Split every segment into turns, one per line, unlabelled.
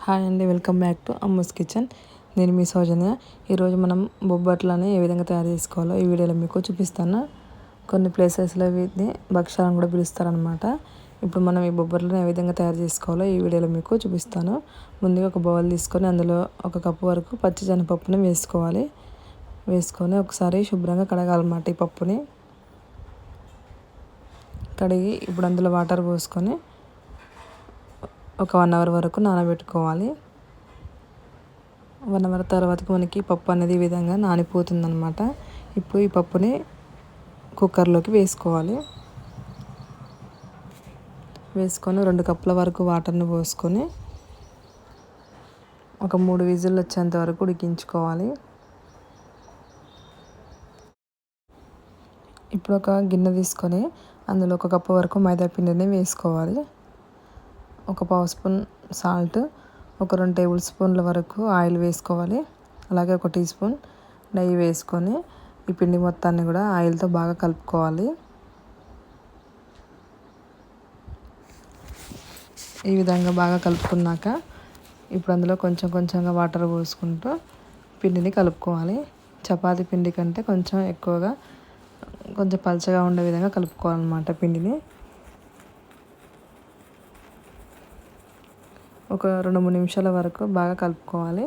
Hi అండి, welcome back to Ammu's kitchen. నేను మీ సౌజన్య. ఈరోజు మనం బొబ్బట్లని ఏ విధంగా తయారు చేసుకోవాలో ఈ వీడియోలో మీకు చూపిస్తాను. కొన్ని ప్లేసెస్లో వీటిని భక్షాలను కూడా పిలుస్తారనమాట. ఇప్పుడు మనం ఈ బొబ్బట్లను ఏ విధంగా తయారు చేసుకోవాలో ఈ వీడియోలో మీకు చూపిస్తాను. ముందుగా ఒక బౌల్ తీసుకొని అందులో 1 కప్పు వరకు పచ్చి శనగపప్పుని వేసుకొని ఒకసారి శుభ్రంగా కడగాలన్నమాట. ఈ పప్పుని కడిగి ఇప్పుడు అందులో వాటర్ పోసుకొని ఒక 1 అవర్ వరకు నానబెట్టుకోవాలి. 1 అవర్ తర్వాతకి మనకి పప్పు అనేది ఈ విధంగా నానిపోతుందన్నమాట. ఇప్పుడు ఈ పప్పుని కుక్కర్లోకి వేసుకొని 2 కప్పుల వరకు వాటర్ని పోసుకొని ఒక 3 విజిల్లు వచ్చేంత వరకు ఉడికించుకోవాలి. ఇప్పుడు ఒక గిన్నె తీసుకొని అందులో 1 కప్పు వరకు మైదా పిండిని వేసుకోవాలి. 1 పావు స్పూన్ సాల్ట్, ఒక 2 టేబుల్ స్పూన్ల వరకు ఆయిల్ వేసుకోవాలి. అలాగే 1 టీ స్పూన్ నెయ్యి వేసుకొని ఈ పిండి మొత్తాన్ని కూడా ఆయిల్తో బాగా కలుపుకోవాలి. ఈ విధంగా బాగా కలుపుకున్నాక ఇప్పుడు అందులో కొంచెంగా వాటర్ పోసుకుంటూ పిండిని కలుపుకోవాలి. చపాతీ పిండి కంటే కొంచెం పలచగా ఉండే విధంగా కలుపుకోవాలన్నమాట. పిండిని ఒక 2-3 నిమిషాల వరకు బాగా కలుపుకోవాలి.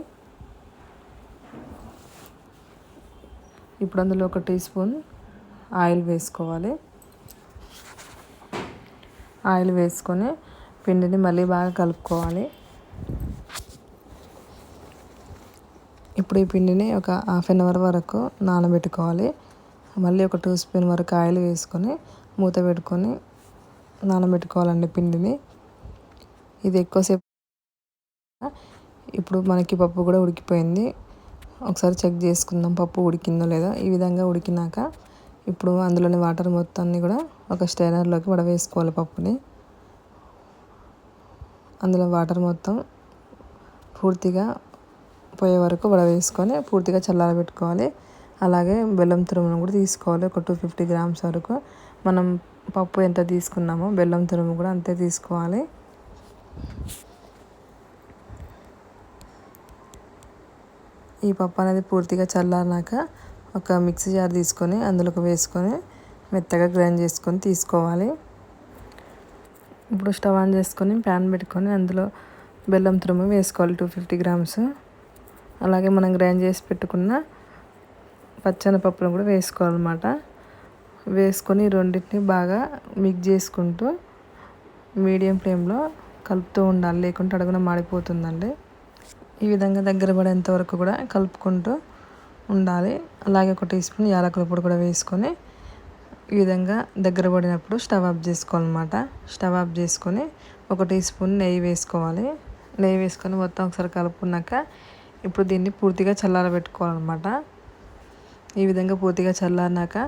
ఇప్పుడు అందులో 1 టీ స్పూన్ ఆయిల్ వేసుకోవాలి. ఆయిల్ వేసుకొని పిండిని మళ్ళీ బాగా కలుపుకోవాలి. ఇప్పుడు ఈ పిండిని ఒక హాఫ్ అన్ అవర్ వరకు నానబెట్టుకోవాలి. మళ్ళీ 1 2 స్పూన్ వరకు ఆయిల్ వేసుకొని మూత పెట్టుకొని నానబెట్టుకోవాలండి పిండిని. ఇది ఎక్కువసేపు. ఇప్పుడు మనకి పప్పు కూడా ఉడికిపోయింది. ఒకసారి చెక్ చేసుకుందాం పప్పు ఉడికిందో లేదో. ఈ విధంగా ఉడికినాక ఇప్పుడు అందులోని వాటర్ మొత్తాన్ని కూడా ఒక స్ట్రైనర్లోకి వడవేసుకోవాలి. పప్పుని అందులో వాటర్ మొత్తం పూర్తిగా పోయే వరకు వడవేసుకొని పూర్తిగా చల్లారబెట్టుకోవాలి. అలాగే బెల్లం తురుమును కూడా తీసుకోవాలి. ఒక 250 గ్రామ్స్ వరకు. మనం పప్పు ఎంత తీసుకున్నామో బెల్లం తురుము కూడా అంతే తీసుకోవాలి. ఈ పప్పు అనేది పూర్తిగా చల్లారినాక ఒక మిక్సీ జార్ తీసుకొని అందులోకి వేసుకొని మెత్తగా గ్రైండ్ చేసుకొని తీసుకోవాలి. ఇప్పుడు స్టవ్ ఆన్ చేసుకొని ప్యాన్ పెట్టుకొని అందులో బెల్లం తురుము వేసుకోవాలి 250 గ్రామ్స్. అలాగే మనం గ్రైండ్ చేసి పెట్టుకున్న పచ్చెనపప్పును కూడా వేసుకోవాలన్నమాట. వేసుకొని రెండింటిని బాగా మిక్స్ చేసుకుంటూ మీడియం ఫ్లేమ్లో కలుపుతూ ఉండాలి, లేకుంటే అడుగున మాడిపోతుందండి. ఈ విధంగా దగ్గర పడేంత వరకు కూడా కలుపుకుంటూ ఉండాలి. అలాగే 1 టీ స్పూన్ యాలకుల పొడి కూడా వేసుకొని ఈ విధంగా దగ్గర పడినప్పుడు స్టవ్ ఆఫ్ చేసుకోవాలన్నమాట. స్టవ్ ఆఫ్ చేసుకొని 1 టీ స్పూన్ నెయ్యి వేసుకోవాలి. నెయ్యి వేసుకొని మొత్తం ఒకసారి కలుపుకున్నాక ఇప్పుడు దీన్ని పూర్తిగా చల్లారబెట్టుకోవాలన్నమాట. ఈ విధంగా పూర్తిగా చల్లారినాక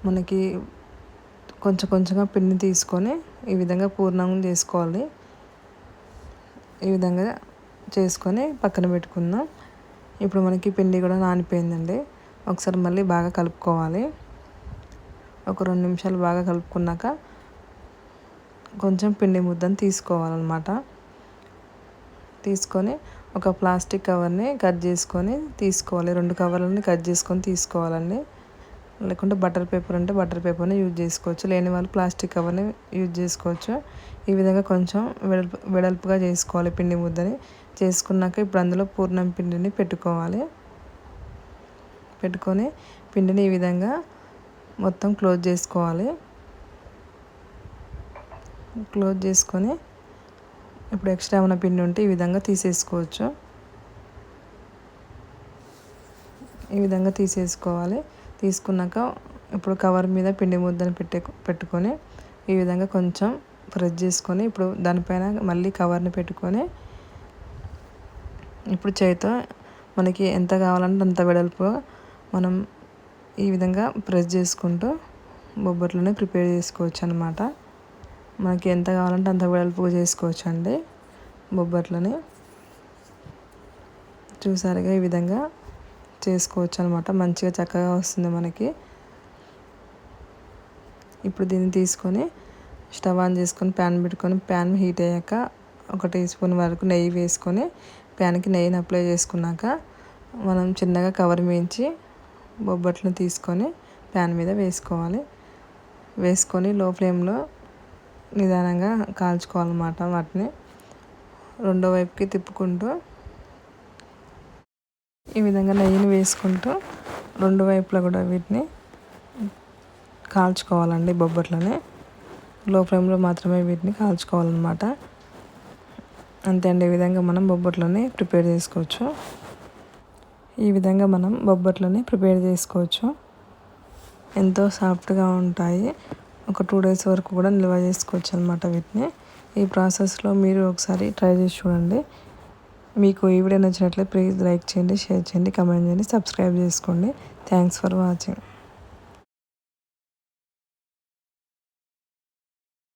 మనకి కొంచెంగా పిండిని తీసుకొని ఈ విధంగా పూర్ణం చేసుకోవాలి. ఈ విధంగా చేసుకొని పక్కన పెట్టుకుందాం. ఇప్పుడు మనకి పిండి కూడా నానిపోయిందండి. ఒకసారి మళ్ళీ బాగా కలుపుకోవాలి. ఒక 2 నిమిషాలు బాగా కలుపుకున్నాక కొంచెం పిండి ముద్దను తీసుకోవాలన్నమాట. తీసుకొని ఒక ప్లాస్టిక్ కవర్ని కట్ చేసుకొని తీసుకోవాలి. 2 కవర్లని కట్ చేసుకొని తీసుకోవాలండి. లేకుంటే బటర్ పేపర్ ఉంటే బటర్ పేపర్ని యూజ్ చేసుకోవచ్చు. లేని వాళ్ళు ప్లాస్టిక్ కవర్ని యూజ్ చేసుకోవచ్చు. ఈ విధంగా కొంచెం వెడల్పుగా చేసుకోవాలి పిండి ముద్దని. చేసుకున్నాక ఇప్పుడు అందులో పూర్ణం పిండిని పెట్టుకొని పిండిని ఈ విధంగా మొత్తం క్లోజ్ చేసుకోవాలి. క్లోజ్ చేసుకొని ఇప్పుడు ఎక్స్ట్రా ఉన్న పిండి ఉంటే ఈ విధంగా తీసేసుకోవచ్చు. ఈ విధంగా తీసేసుకోవాలి. తీసుకున్నాక ఇప్పుడు కవర్ మీద పిండి ముద్దను పెట్టుకొని ఈ విధంగా కొంచెం ప్రెస్ చేసుకొని ఇప్పుడు దానిపైన మళ్ళీ కవర్ని పెట్టుకొని ఇప్పుడు చేతితో మనకి ఎంత కావాలంటే అంత వెడల్పు మనం ఈ విధంగా ప్రెస్ చేసుకుంటూ బొబ్బట్లని ప్రిపేర్ చేసుకోవచ్చు అన్నమాట. మనకి ఎంత కావాలంటే అంత వెడల్పుగా చేసుకోవచ్చు అండి బొబ్బట్లని. చూసారుగా ఈ విధంగా చేసుకోవచ్చు అనమాట. మంచిగా చక్కగా వస్తుంది మనకి. ఇప్పుడు దీన్ని తీసుకొని స్టవ్ ఆన్ చేసుకొని ప్యాన్ పెట్టుకొని ప్యాన్ హీట్ అయ్యాక 1 టీ స్పూన్ వరకు నెయ్యి వేసుకొని ప్యాన్కి నెయ్యిని అప్లై చేసుకున్నాక మనం చిన్నగా కవర్ వేయించి బొబ్బట్లను తీసుకొని ప్యాన్ మీద వేసుకోవాలి. వేసుకొని లో ఫ్లేమ్లో నిదానంగా కాల్చుకోవాలన్నమాట. వాటిని రెండో వైపుకి తిప్పుకుంటూ ఈ విధంగా నెయ్యిని వేసుకుంటూ రెండు వైపులా కూడా వీటిని కాల్చుకోవాలండి. బొబ్బట్లని లో ఫ్లేమ్లో మాత్రమే వీటిని కాల్చుకోవాలన్నమాట. అంతే అండి. ఈ విధంగా మనం బొబ్బట్లని ప్రిపేర్ చేసుకోవచ్చు. ఎంతో సాఫ్ట్గా ఉంటాయి. ఒక 2 డేస్ వరకు కూడా నిల్వ చేసుకోవచ్చు అన్నమాట వీటిని. ఈ ప్రాసెస్లో మీరు ఒకసారి ట్రై చేసి చూడండి. మీకు ఈ వీడియో నచ్చినట్లయితే ప్లీజ్ లైక్ చేయండి, షేర్ చేయండి, కామెంట్ చేయండి, సబ్స్క్రైబ్ చేసుకోండి. Thanks for watching.